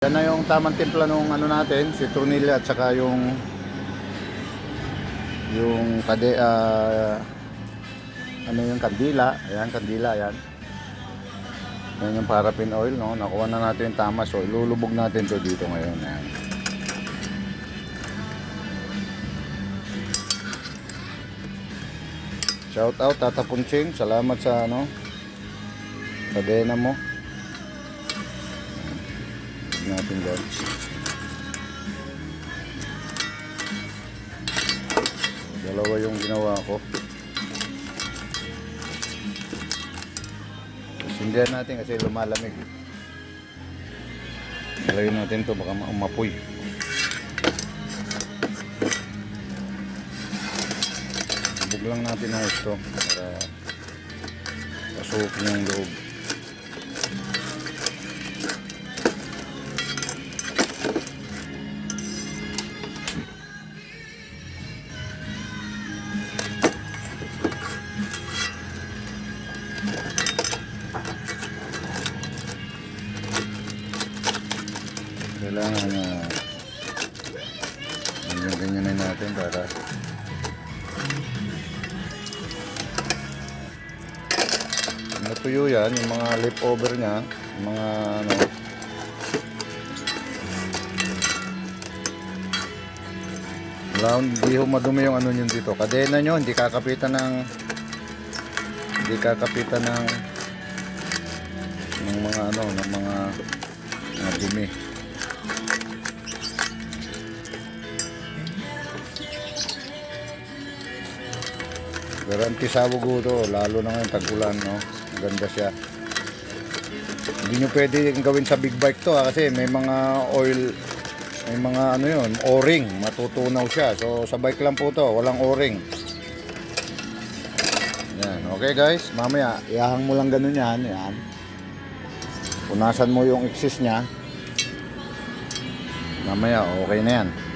Yan na yung tamang timpla nung ano natin, si Tronilla at saka yung ano yung kandila. Ayan, kandila yan. Yan yung paraffin oil, no. Nakuha na natin yung tama, so ilulubog natin to dito ngayon. Ayan. Shout out Tata Punching, salamat sa ano, kadena mo. Natin dyan. Dalawa yung ginawa ko. Sindihan natin kasi lumalamig. Galayin natin to baka umapoy. Bubog lang natin ang gusto para pasukin yung loob. Kailangan ganyan na natin para natuyo yan, yung mga leftover nya, yung mga ano, hindi ho madumi yung ano nyo dito, kadena nyo, hindi kakapitan ng mga ano, ng mga dumi. Garanti sabog to, lalo na ngayon tag-ulan, no? Ganda siya. Hindi nyo pwede gawin sa big bike to, kasi may mga oil, may mga ano yun, o-ring, matutunaw siya. So sa bike lang po to, walang o-ring. Yan, okay guys, mamaya ihahang mo lang ganun yan, yan. Punasan mo yung exist nya. Mamaya okay na yan.